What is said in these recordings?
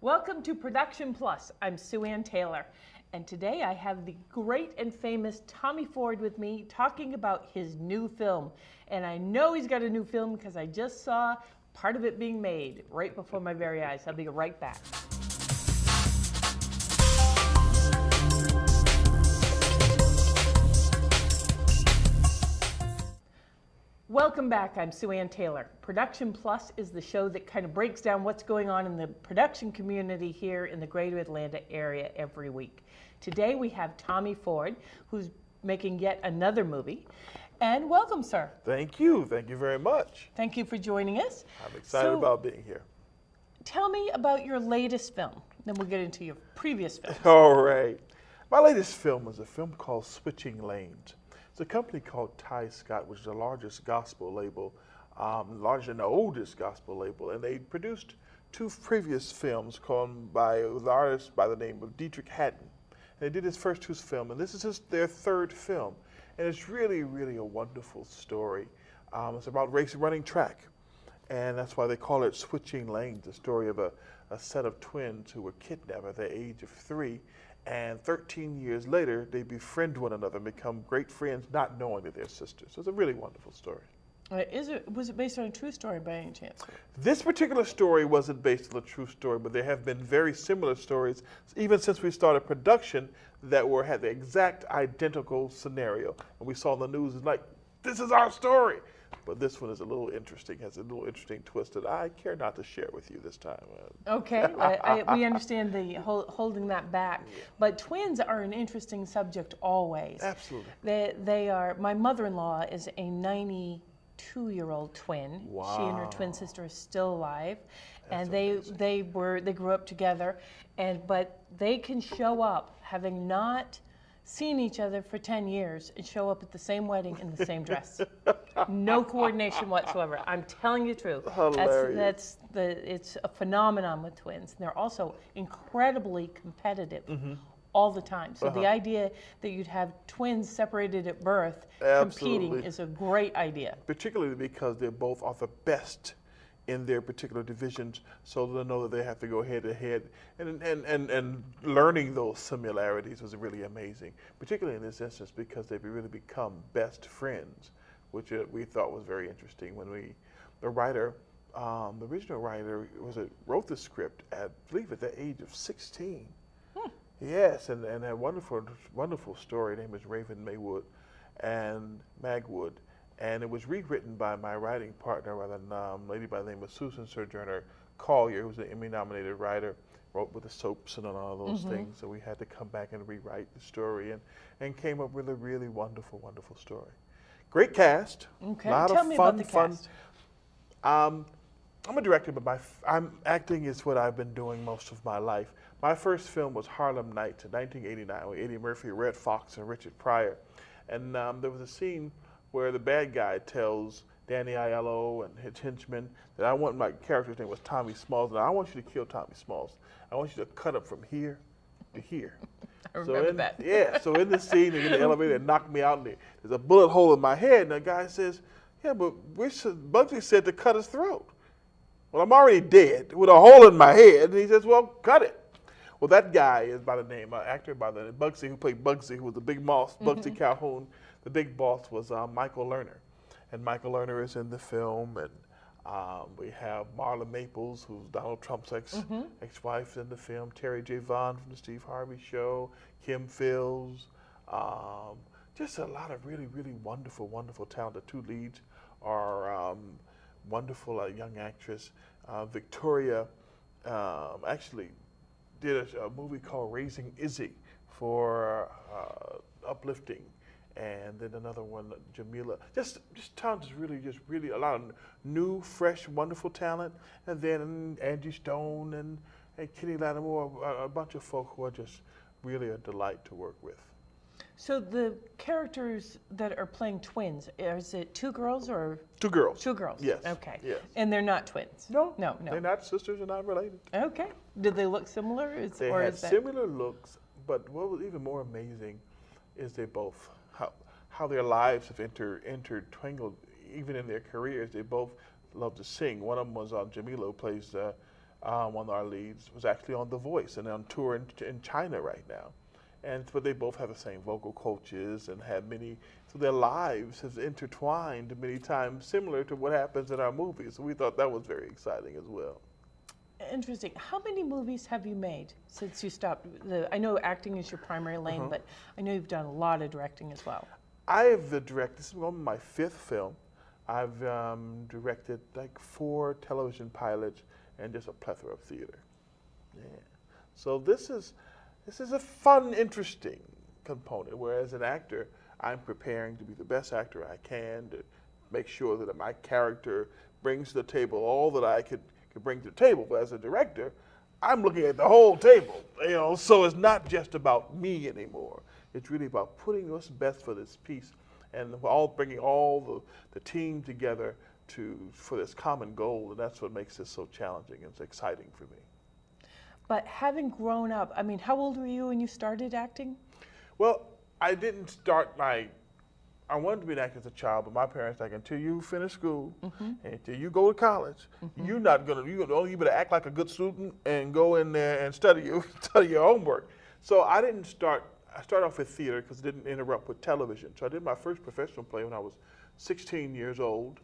Welcome to Production Plus. I'm Sue Ann Taylor, and today I have the great and famous Tommy Ford with me talking about his new film. And I know he's got a new film because I just saw part of it being made right before my very eyes. I'll be right back. Welcome back. I'm Sue Ann Taylor. Production Plus is the show that kind of breaks down what's going on in the production community here in the greater Atlanta area every week. Today we have Tommy Ford, who's making yet another movie. And welcome, sir. Thank you. Thank you very much. Thank you for joining us. I'm excited about being here. Tell me about your latest film. Then we'll get into your previous film. All right. My latest film is a film called Switching Lanes. It's a company called Ty Scott, which is the largest gospel label, larger and the oldest gospel label, and they produced two previous films called by an artist by the name of Dietrich Haddon. And they did his first two films, and this is their third film, and it's really, really a wonderful story. It's about running track, and that's why they call it Switching Lanes, the story of a set of twins who were kidnapped at the age of 3. And 13 years later, they befriend one another and become great friends, not knowing that they're sisters. So it's a really wonderful story. Was it based on a true story by any chance? This particular story wasn't based on a true story, but there have been very similar stories, even since we started production, that had the exact identical scenario. And we saw in the news, it's like, this is our story. But this one is a little interesting, has a little interesting twist that I care not to share with you this time. Okay, we understand the holding that back. Yeah. But twins are an interesting subject always. Absolutely. They are, my mother-in-law is a 92-year-old twin. Wow. She and her twin sister are still alive. That's and amazing. they grew up together, but they can show up having not seen each other for 10 years and show up at the same wedding in the same dress. No coordination whatsoever. I'm telling you the truth. Hilarious. It's a phenomenon with twins. They're also incredibly competitive all the time. So the idea that you'd have twins separated at birth competing is a great idea. Particularly because they both are the best in their particular divisions, so they know that they have to go head to head, and learning those similarities was really amazing, particularly in this instance because they've really become best friends, which we thought was very interesting. When the original writer wrote the script I believe at the age of 16. Yes, and a wonderful story. Her name is Raven Magwood, and it was rewritten by my writing partner, a lady by the name of Susan Sojourner Collier, who's an Emmy-nominated writer, wrote with the soaps and all those things. So we had to come back and rewrite the story, and came up with a really wonderful, wonderful story. Great cast. Okay, Tell me about the cast. I'm a director, but acting is what I've been doing most of my life. My first film was Harlem Nights in 1989 with Eddie Murphy, Red Fox, and Richard Pryor. And there was a scene where the bad guy tells Danny Aiello and his henchmen that I want my character's name was Tommy Smalls, and I want you to kill Tommy Smalls. I want you to cut up from here to here. I remember that. Yeah, so in the scene, they get in the elevator and knock me out, and there's a bullet hole in my head, and the guy says, yeah, but Bugsy said to cut his throat. Well, I'm already dead with a hole in my head, and he says, well, cut it. Well, that guy is by the name, an actor by the name Bugsy, who played Bugsy, who was the big boss, Bugsy Calhoun. The big boss was Michael Lerner, and Michael Lerner is in the film, and we have Marla Maples, who's Donald Trump's ex-wife in the film, Terry J. Vaughn from the Steve Harvey Show, Kim Fields, just a lot of really, really wonderful, wonderful talent. The two leads are wonderful young actress. Victoria actually did a movie called Raising Izzy for Uplifting. And then another one, Jamila. Just talent is really a lot of new, fresh, wonderful talent. And then Angie Stone and Kenny Lattimore, a bunch of folk who are just really a delight to work with. So the characters that are playing twins, is it two girls or? Two girls. Two girls. Yes. Okay. Yes. And they're not twins? No. No. They're not sisters and not related. Okay. Did they look similar? They had similar looks, but what was even more amazing is they both, how their lives have intertwined, even in their careers. They both love to sing. One of them was Jamila, who plays one of our leads, was actually on The Voice and on tour in China right now. But they both have the same vocal coaches and have many, so their lives have intertwined many times, similar to what happens in our movies. So we thought that was very exciting as well. Interesting. How many movies have you made since you stopped? I know acting is your primary lane, but I know you've done a lot of directing as well. I've directed, this is my 5th film. I've directed like 4 television pilots and just a plethora of theater. Yeah. So this is a fun, interesting component, where as an actor, I'm preparing to be the best actor I can, to make sure that my character brings to the table all that I could bring to the table. But as a director, I'm looking at the whole table, so it's not just about me anymore. It's really about putting what's best for this piece, and bringing all the team together for this common goal, and that's what makes this so challenging and so exciting for me. But having grown up, I mean, how old were you when you started acting? Well, I didn't start I wanted to be an actor as a child, but my parents like, until you finish school, and until you go to college, you're better act like a good student and go in there and study your homework. So I started off with theater because it didn't interrupt with television. So I did my first professional play when I was 16 years old,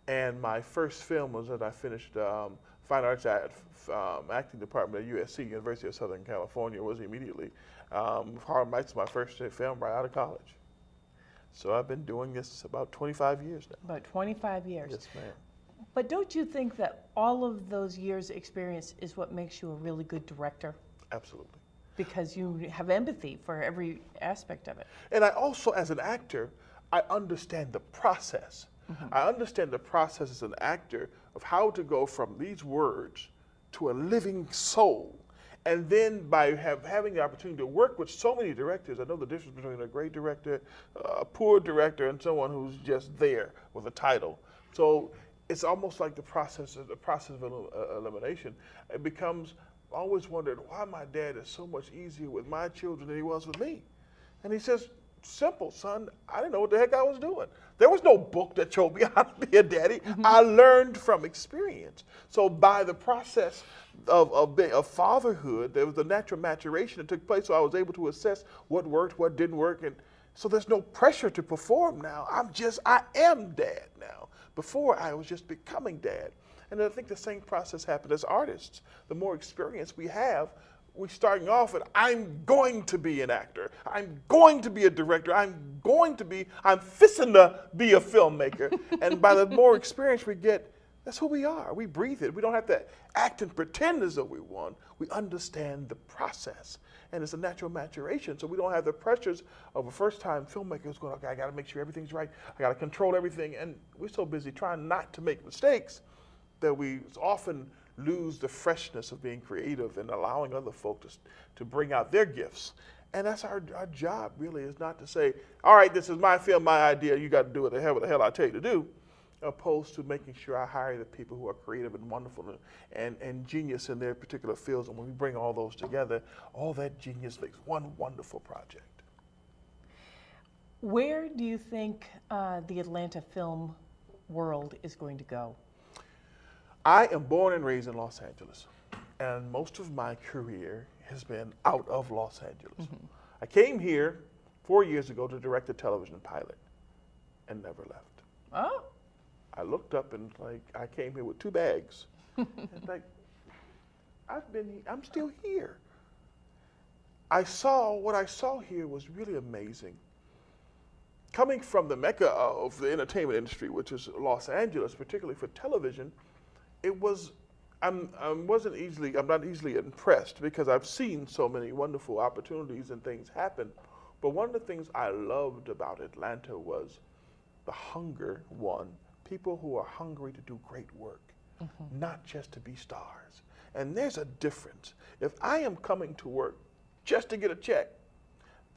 and my first film was that I finished Fine Arts Acting Department at USC, University of Southern California, was immediately. Harlem Nights is my first film right out of college. So I've been doing this about 25 years now. About 25 years. Yes, ma'am. But don't you think that all of those years' experience is what makes you a really good director? Absolutely. Because you have empathy for every aspect of it. And I also, as an actor, I understand the process. I understand the process as an actor of how to go from these words to a living soul. And then by having the opportunity to work with so many directors, I know the difference between a great director, a poor director, and someone who's just there with a title. So it's almost like the process of elimination. It becomes, I always wondered why my dad is so much easier with my children than he was with me. And he says, simple, son, I didn't know what the heck I was doing. There was no book that showed me how to be a daddy. I learned from experience. So by the process of fatherhood, there was a natural maturation that took place, so I was able to assess what worked, what didn't work, and so there's no pressure to perform now. I am dad now. Before, I was just becoming dad. And I think the same process happened as artists. The more experience we have, we're starting off with, I'm going to be an actor. I'm going to be a director. I'm fisting to be a filmmaker. And by the more experience we get, that's who we are. We breathe it. We don't have to act and pretend as though we won. We understand the process. And it's a natural maturation. So we don't have the pressures of a first-time filmmaker who's going, okay, I got to make sure everything's right. I got to control everything. And we're so busy trying not to make mistakes that we often lose the freshness of being creative and allowing other folks to bring out their gifts. And that's our job, really, is not to say, all right, this is my film, my idea, you got to do it the hell I tell you to do, opposed to making sure I hire the people who are creative and wonderful and genius in their particular fields. And when we bring all those together, all that genius makes one wonderful project. Where do you think the Atlanta film world is going to go? I am born and raised in Los Angeles, and most of my career has been out of Los Angeles. I came here 4 years ago to direct a television pilot and never left. Oh. I looked up and I came here with 2 bags. And I'm still here. What I saw here was really amazing. Coming from the mecca of the entertainment industry, which is Los Angeles, particularly for television, I'm not easily impressed because I've seen so many wonderful opportunities and things happen. But one of the things I loved about Atlanta was the hunger, people who are hungry to do great work, not just to be stars. And there's a difference. If I am coming to work just to get a check,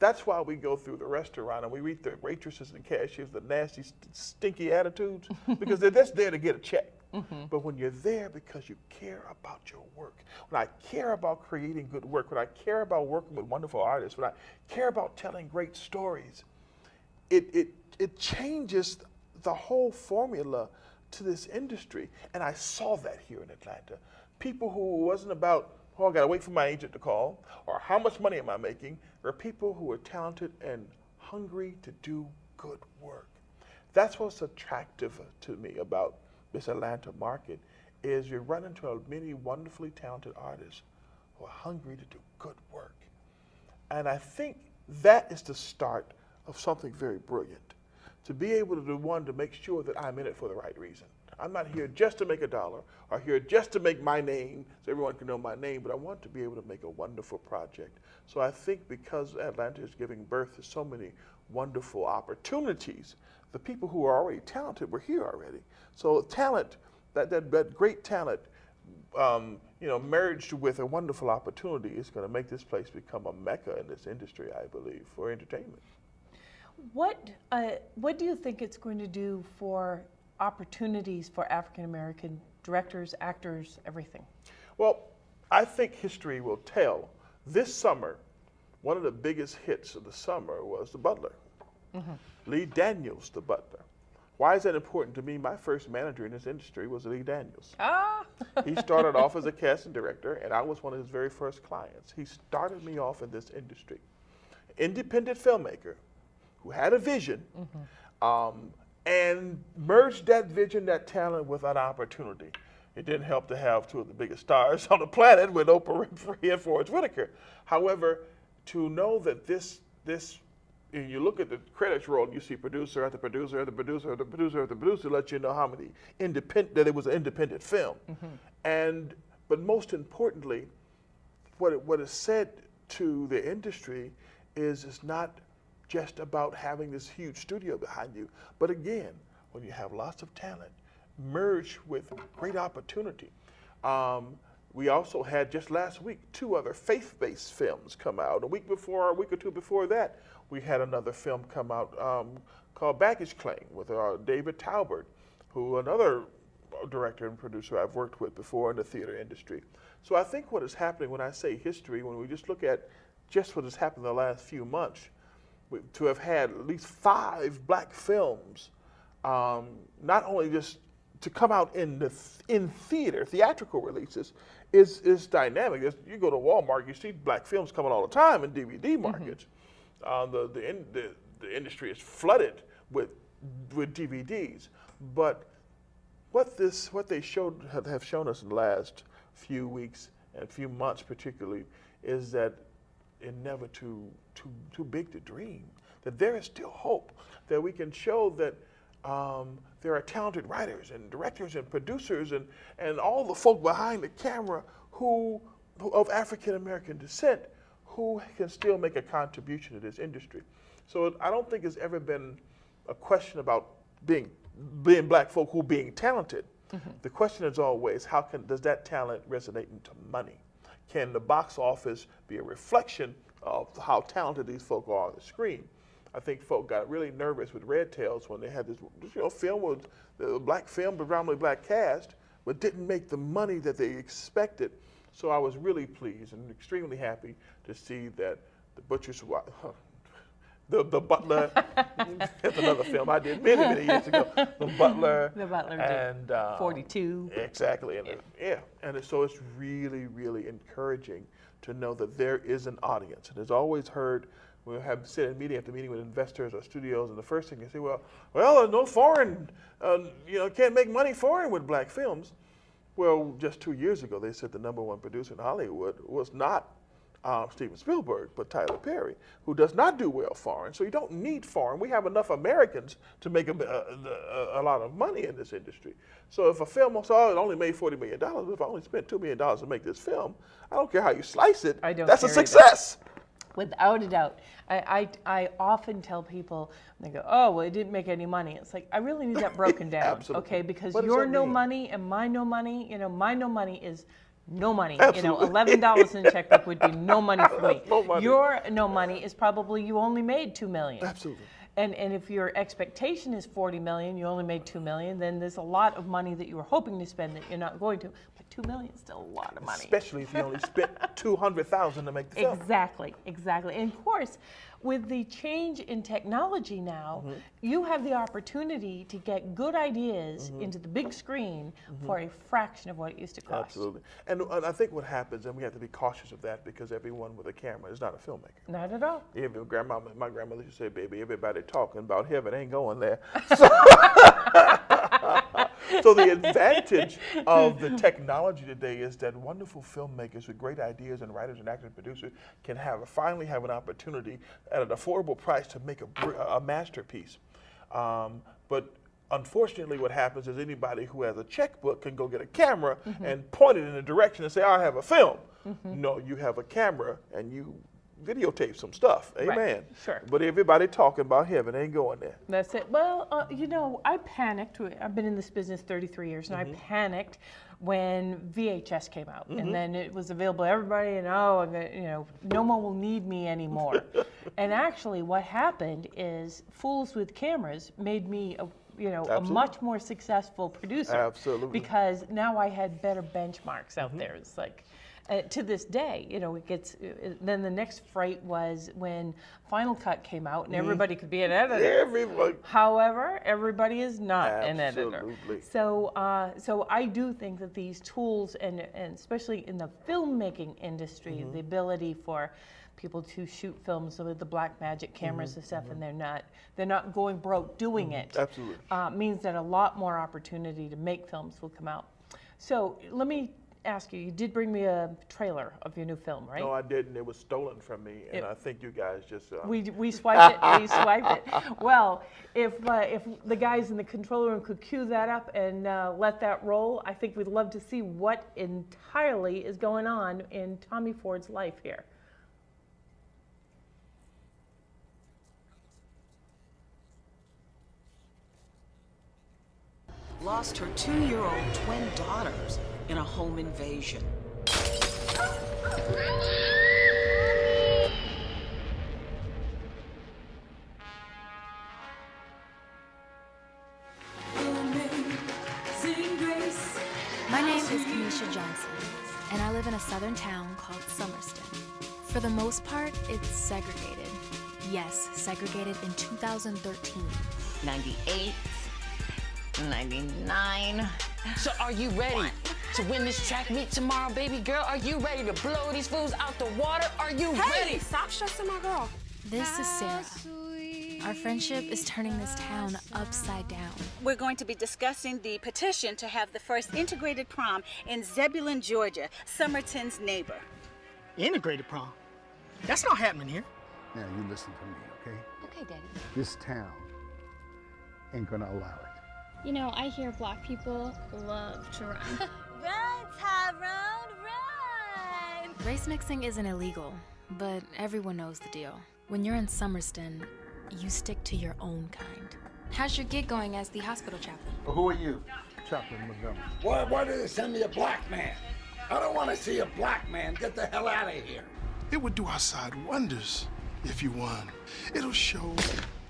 that's why we go through the restaurant and we read the waitresses and cashiers, the nasty, stinky attitudes, because they're just there to get a check. But when you're there because you care about your work, when I care about creating good work, when I care about working with wonderful artists, when I care about telling great stories, it changes the whole formula to this industry. And I saw that here in Atlanta. people who wasn't about, oh, I got to wait for my agent to call, or how much money am I making. There are people who are talented and hungry to do good work. That's what's attractive to me about this Atlanta market, is you run into many wonderfully talented artists who are hungry to do good work. And I think that is the start of something very brilliant. To be able to do one, to make sure that I'm in it for the right reason. I'm not here just to make a dollar or here just to make my name so everyone can know my name, but I want to be able to make a wonderful project. So I think because Atlanta is giving birth to so many wonderful opportunities, the people who are already talented were here already. So talent, that great talent, merged with a wonderful opportunity is going to make this place become a mecca in this industry, I believe, for entertainment. What do you think it's going to do for opportunities for African American directors, actors, everything? Well, I think history will tell. This summer, one of the biggest hits of the summer was The Butler. Mm-hmm. Lee Daniels, The Butler. Why is that important to me? My first manager in this industry was Lee Daniels. He started off as a casting director, and I was one of his very first clients. He started me off in this industry. Independent filmmaker who had a vision, and merged that vision, that talent, with an opportunity. It didn't help to have two of the biggest stars on the planet with Oprah Winfrey and Forrest Whitaker. However, to know that this, you look at the credits roll and you see producer after producer after producer after producer after producer, let you know how many that it was an independent film. Mm-hmm. But most importantly, what is said to the industry is it's not just about having this huge studio behind you, but again, when you have lots of talent, merged with great opportunity. We also had just last week 2 other faith-based films come out. A week or two before that, we had another film come out called Baggage Claim with David Talbert, who another director and producer I've worked with before in the theater industry. So I think what is happening when I say history, when we just look at just what has happened in the last few months, to have had at least 5 black films, not only just to come out in theater, theatrical releases, is dynamic. You go to Walmart, you see black films coming all the time in DVD markets. Mm-hmm. The industry is flooded with DVDs. But what they have shown us in the last few weeks and few months particularly is that it's never too big to dream, that there is still hope, that we can show that there are talented writers and directors and producers and all the folk behind the camera who of African American descent who can still make a contribution to this industry. So I don't think it's ever been a question about being black folk who being talented. Mm-hmm. The question is always, does that talent resonate into money? Can the box office be a reflection of how talented these folk are on the screen? I think folk got really nervous with Red Tails when they had this film with the black film, predominantly black cast, but didn't make the money that they expected. So I was really pleased and extremely happy to see that The Butcher's Wife, the Butler, that's another film I did many years ago. The Butler and 42. Exactly, and so it's really, really encouraging to know that there is an audience. And as always heard, we have sit in meeting after meeting with investors or studios, and the first thing you say, well, no foreign, can't make money foreign with black films. Well, just 2 years ago, they said the #1 producer in Hollywood was not Steven Spielberg, but Tyler Perry, who does not do well foreign. So you don't need foreign. We have enough Americans to make a lot of money in this industry. So if a film it only made $40 million, if I only spent $2 million to make this film, I don't care how you slice it. That's a success. Without a doubt. I often tell people, they go, oh, well, it didn't make any money. It's like, I really need that broken down. Absolutely. Okay, because your no money and my no money, my no money is no money. Absolutely. $11 in a checkbook would be no money for me. No money. Your no money is probably you only made $2 million. Absolutely. And if your expectation is $40 million, you only made $2 million, then there's a lot of money that you were hoping to spend that you're not going to. But $2 million is still a lot of money. Especially if you only spent $200,000 to make the film. Exactly, exactly. And of course, with the change in technology now, you have the opportunity to get good ideas into the big screen for a fraction of what it used to cost. Absolutely. And I think what happens, and we have to be cautious of that, because everyone with a camera is not a filmmaker. Not at all. Yeah, my grandmother used to say, baby, everybody talking about heaven ain't going there. So the advantage of the technology today is that wonderful filmmakers with great ideas and writers and actors and producers can finally have an opportunity at an affordable price to make a masterpiece. But unfortunately, what happens is anybody who has a checkbook can go get a camera and point it in a direction and say, I have a film. No, you have a camera and you videotape some stuff. Amen. Right. Sure. But everybody talking about heaven ain't going there. That's it. Well, you know, I panicked. I've been in this business 33 years, and I panicked when VHS came out, and then it was available to everybody, and you know, no one will need me anymore. And actually, what happened is fools with cameras made me a much more successful producer. Absolutely. Because now I had better benchmarks out there. It's like, to this day, you know, it gets. Then the next fright was when Final Cut came out, and everybody could be an editor. Everybody. However, everybody is not an editor. Absolutely. So I do think that these tools, and especially in the filmmaking industry, the ability for people to shoot films with the black magic cameras and stuff, and they're not going broke doing it. Absolutely. Means that a lot more opportunity to make films will come out. So let me ask you, you did bring me a trailer of your new film, right? No, I didn't. It was stolen from me, and I think you guys just... We swiped it. We swiped it. Well, if the guys in the control room could cue that up and let that roll, I think we'd love to see what entirely is going on in Tommy Ford's life here. Lost her 2-year-old twin daughters in a home invasion. My name is Kanisha Johnson, and I live in a southern town called Summerston. For the most part, it's segregated. Yes, segregated in 2013. 98, 99. So are you ready to win this track meet tomorrow, baby girl? Are you ready to blow these fools out the water? Are you ready? Stop stressing my girl. This is Sarah. Our friendship is turning this town upside down. We're going to be discussing the petition to have the first integrated prom in Zebulon, Georgia, Summerton's neighbor. Integrated prom? That's not happening here. Now, you listen to me, okay? Okay, Daddy. This town ain't gonna allow it. You know, I hear black people love to run. Run, Tyrone, run! Race mixing isn't illegal, but everyone knows the deal. When you're in Summerston, you stick to your own kind. How's your gig going as the hospital chaplain? Well, who are you? Chaplain Montgomery. Why did they send me a black man? I don't want to see a black man. Get the hell out of here. It would do our side wonders if you won. It'll show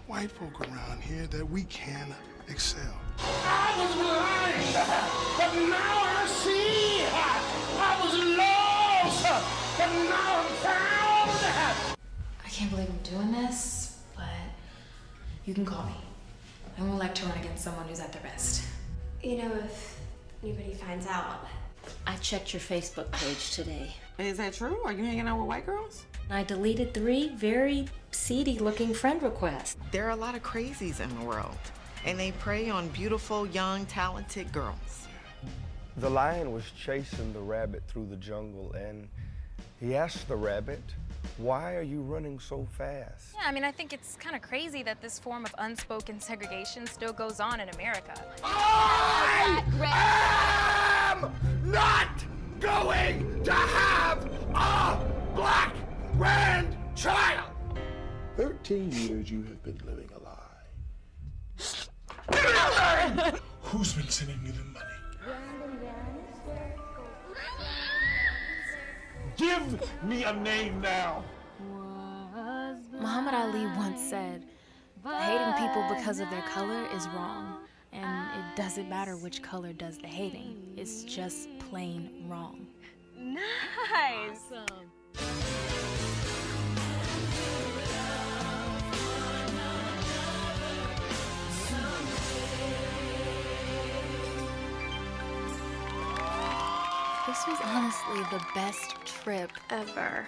white folk around here that we can excel. I was blind, but now I see. I was lost, but now I'm found. I can't believe I'm doing this, but you can call me. I won't like to run against someone who's at their best. You know, if anybody finds out. I checked your Facebook page today. Is that true? Are you hanging out with white girls? I deleted 3 very seedy-looking friend requests. There are a lot of crazies in the world, and they prey on beautiful, young, talented girls. The lion was chasing the rabbit through the jungle, and he asked the rabbit, "Why are you running so fast?" Yeah, I mean, I think it's kind of crazy that this form of unspoken segregation still goes on in America. I am not going to have a black grandchild. 13 years you have been living a lie. Who's been sending you the money? Give me a name now. Muhammad Ali once said, hating people because of their color is wrong. And it doesn't matter which color does the hating. It's just plain wrong. Nice. Awesome. This was honestly the best trip ever.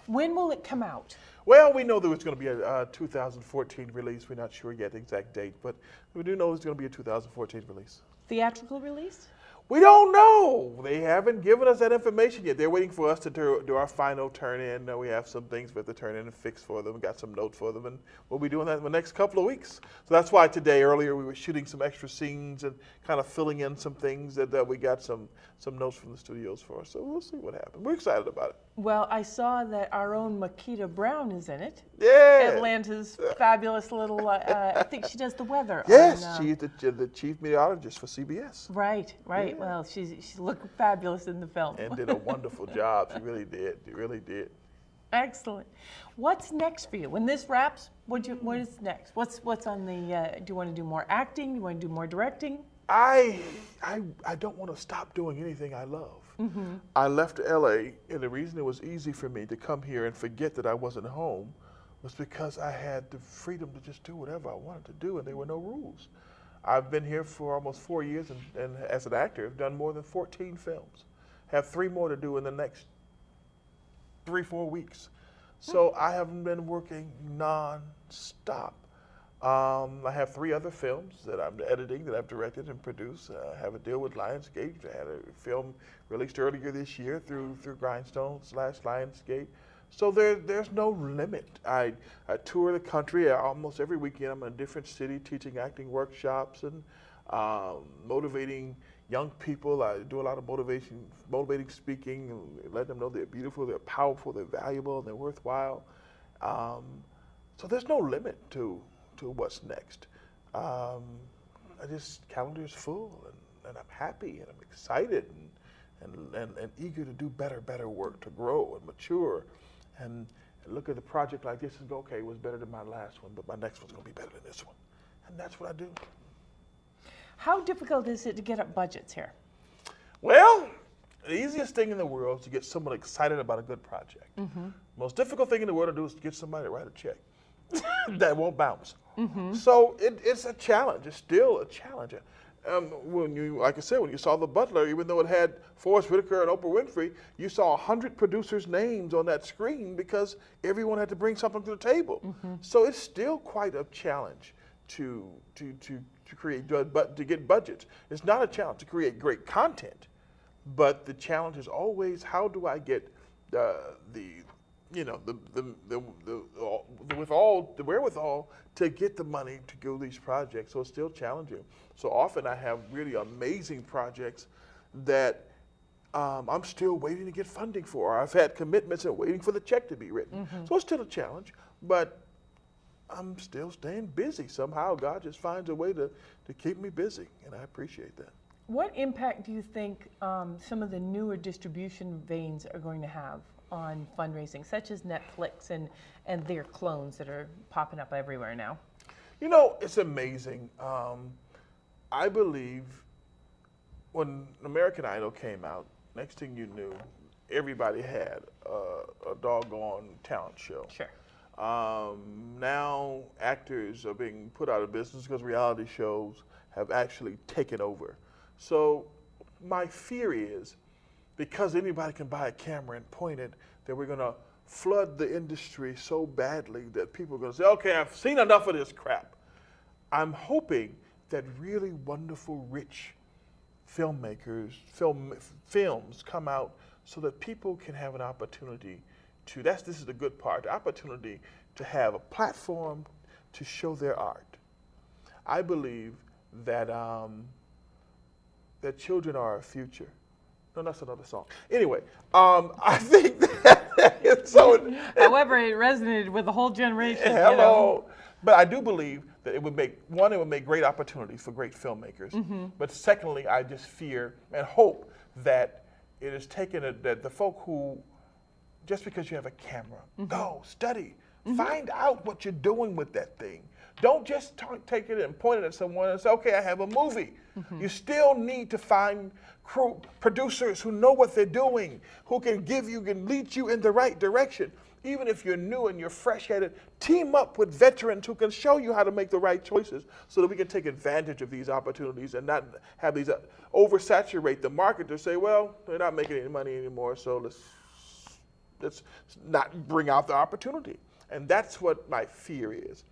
When will it come out? Well, we know there was going to be a 2014 release. We're not sure yet the exact date, but we do know it's going to be a 2014 release. Theatrical release? We don't know. They haven't given us that information yet. They're waiting for us to do our final turn-in. We have some things we have to turn in and fix for them. We got some notes for them, and we'll be doing that in the next couple of weeks. So that's why today, earlier, we were shooting some extra scenes and kind of filling in some things that we got some notes from the studios for. So we'll see what happens. We're excited about it. Well, I saw that our own Makita Brown is in it. Yeah. Atlanta's fabulous little, I think she does the weather. Yes, on, she's the chief meteorologist for CBS. Right. Yeah. Well, she looked fabulous in the film. And did a wonderful job. She really did. She really did. Excellent. What's next for you? When this wraps, what is next? What's on the, do you want to do more acting? Do you want to do more directing? I don't want to stop doing anything I love. Mm-hmm. I left LA, and the reason it was easy for me to come here and forget that I wasn't home was because I had the freedom to just do whatever I wanted to do, and there were no rules. I've been here for almost 4 years, and as an actor, I've done more than 14 films. Have 3 more to do in the next 3-4 weeks. So I have been working non-stop. I have 3 other films that I'm editing, that I've directed and produced. I have a deal with Lionsgate. I had a film released earlier this year through Grindstone/Lionsgate. So there's no limit. I tour the country almost every weekend. I'm in a different city teaching acting workshops and motivating young people. I do a lot of motivating speaking, and let them know they're beautiful, they're powerful, they're valuable, and they're worthwhile. So there's no limit to what's next. Calendar is full, and I'm happy, and I'm excited, and eager to do better work, to grow and mature, and look at the project like this and go, okay, it was better than my last one, but my next one's gonna be better than this one. And that's what I do. How difficult is it to get up budgets here? Well, the easiest thing in the world is to get someone excited about a good project. Mm-hmm. Most difficult thing in the world to do is to get somebody to write a check that won't bounce. Mm-hmm. So it's a challenge. It's still a challenge. Like I said, when you saw The Butler, even though it had Forrest Whitaker and Oprah Winfrey, you saw 100 producers' names on that screen because everyone had to bring something to the table. Mm-hmm. So it's still quite a challenge to create, but to get budgets. It's not a challenge to create great content, but the challenge is always how do I get the wherewithal to get the money to do these projects. So it's still challenging. So often I have really amazing projects that I'm still waiting to get funding for. I've had commitments and waiting for the check to be written. Mm-hmm. So it's still a challenge, but I'm still staying busy. Somehow God just finds a way to keep me busy, and I appreciate that. What impact do you think some of the newer distribution veins are going to have on fundraising, such as Netflix and their clones that are popping up everywhere now? You know, it's amazing. I believe when American Idol came out, next thing you knew, everybody had a doggone talent show. Sure. Now actors are being put out of business because reality shows have actually taken over. So my fear is, because anybody can buy a camera and point it, that we're going to flood the industry so badly that people are going to say, okay, I've seen enough of this crap. I'm hoping that really wonderful, rich filmmakers, films come out so that people can have an opportunity to, this is the good part, the opportunity to have a platform to show their art. I believe that that children are our future. No, that's another song. Anyway, I think that it's so. However, it resonated with the whole generation. Hello. You know? But I do believe that it would make great opportunities for great filmmakers. Mm-hmm. But secondly, I just fear and hope that it has taken that the folk who just because you have a camera. Go, study, find out what you're doing with that thing. Don't just take it and point it at someone and say, okay, I have a movie. You still need to find producers who know what they're doing, who can lead you in the right direction. Even if you're new and you're fresh-headed, team up with veterans who can show you how to make the right choices so that we can take advantage of these opportunities and not have these oversaturate the market to say, well, they're not making any money anymore, so let's not bring out the opportunity. And that's what my fear is,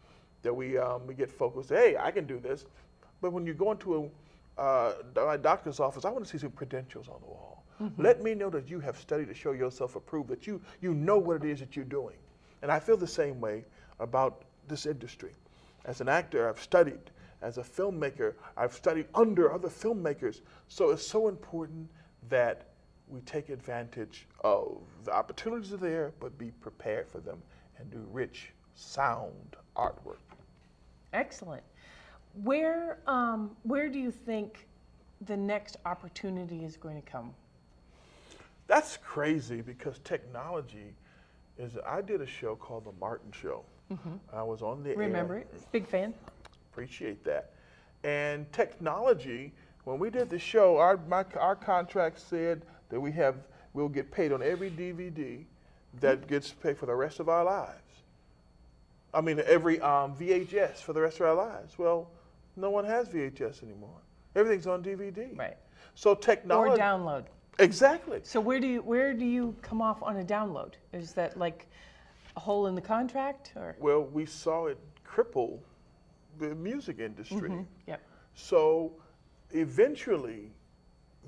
that we get focused. Hey, I can do this. But when you go into my doctor's office, I want to see some credentials on the wall. Let me know that you have studied to show yourself approved, that you know what it is that you're doing. And I feel the same way about this industry. As an actor, I've studied. As a filmmaker, I've studied under other filmmakers. So it's so important that we take advantage of the opportunities are there, but be prepared for them and do rich, sound artwork. Excellent. Where do you think the next opportunity is going to come? That's crazy because technology I did a show called The Martin Show. I was on the air. Remember it? Big fan. Appreciate that. And technology, when we did the show, our contract said that we'll get paid on every DVD that gets paid for the rest of our lives. I mean, every VHS for the rest of our lives. Well, no one has VHS anymore. Everything's on DVD. Right. So technology. Or download. Exactly. So where do you come off on a download? Is that like a hole in the contract, or? Well, we saw it cripple the music industry. Yep. So eventually,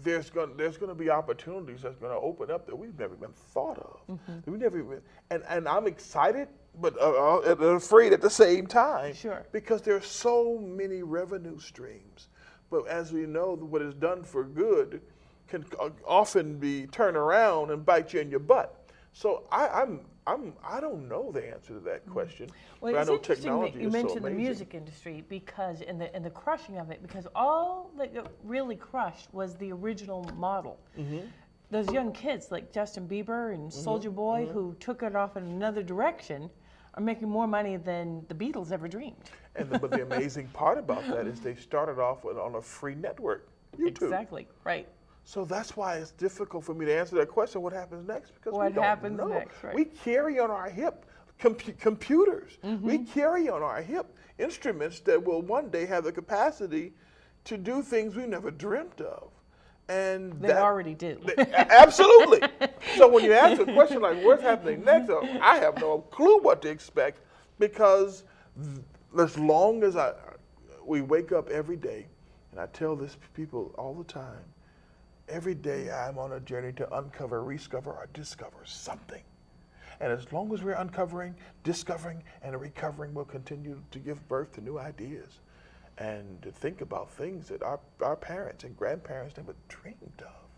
there's going to be opportunities that's going to open up that we've never even thought of. That we never even, and I'm excited, but afraid at the same time. Sure. Because there's so many revenue streams. But as we know, what is done for good can often be turned around and bite you in your butt. So I don't know the answer to that question. Well, but it's I know interesting technology that you is so mentioned the amazing. music industry because in the crushing of it, because all that got really crushed was the original model. Those young kids like Justin Bieber and Soulja Boy who took it off in another direction are making more money than the Beatles ever dreamed. But the amazing part about that is they started off on a free network, YouTube. Exactly, right. So that's why it's difficult for me to answer that question, what happens next? Because What we don't happens know. next, right. We carry on our hip computers. We carry on our hip instruments that will one day have the capacity to do things we never dreamt of. And They already do. Absolutely. So when you ask a question like, what's happening next? I have no clue what to expect, because as long as we wake up every day, and I tell this people all the time, every day I'm on a journey to uncover, rediscover, or discover something. And as long as we're uncovering, discovering, and recovering, we'll continue to give birth to new ideas and to think about things that our parents and grandparents never dreamed of.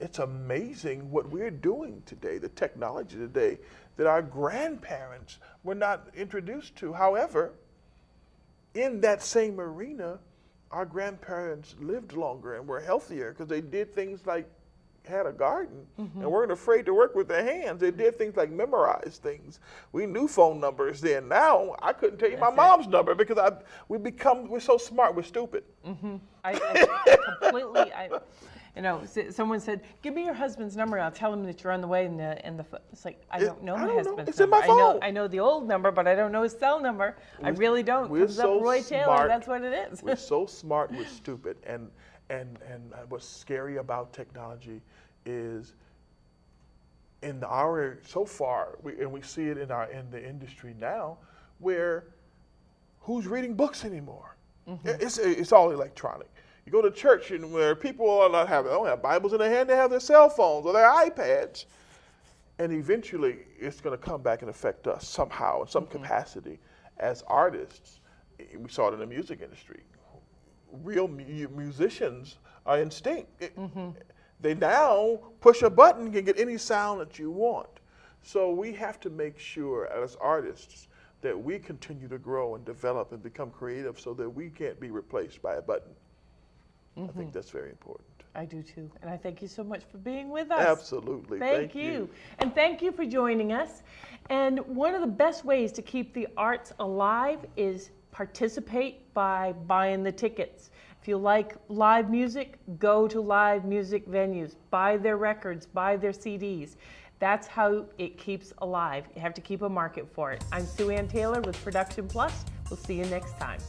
It's amazing what we're doing today, the technology today, that our grandparents were not introduced to. However, in that same arena, our grandparents lived longer and were healthier because they did things like had a garden and weren't afraid to work with their hands. They did things like memorize things. We knew phone numbers then. Now I couldn't tell you my mom's number because we're so smart, we're stupid. I completely. Someone said, "Give me your husband's number. I'll tell him that you're on the way." It's like I don't know my husband's It's number. in my phone. I know the old number, but I don't know his cell number. I really don't. We're Comes so up Roy Taylor. smart. That's what it is. We're so smart, we're stupid. And what's scary about technology is so far, we see it in the industry now, where who's reading books anymore? It's all electronic. You go to church and where people don't have Bibles in their hand, they have their cell phones or their iPads. And eventually it's going to come back and affect us somehow in some capacity as artists. We saw it in the music industry. Real musicians are instinct. They now push a button and can get any sound that you want. So we have to make sure as artists that we continue to grow and develop and become creative so that we can't be replaced by a button. think that's very important. I do too. And I thank you so much for being with us. Absolutely. Thank you. And thank you for joining us. And one of the best ways to keep the arts alive is participate by buying the tickets. If you like live music, go to live music venues, buy their records, buy their CDs. That's how it keeps alive. You have to keep a market for it. I'm Sue Ann Taylor with Production Plus. We'll see you next time.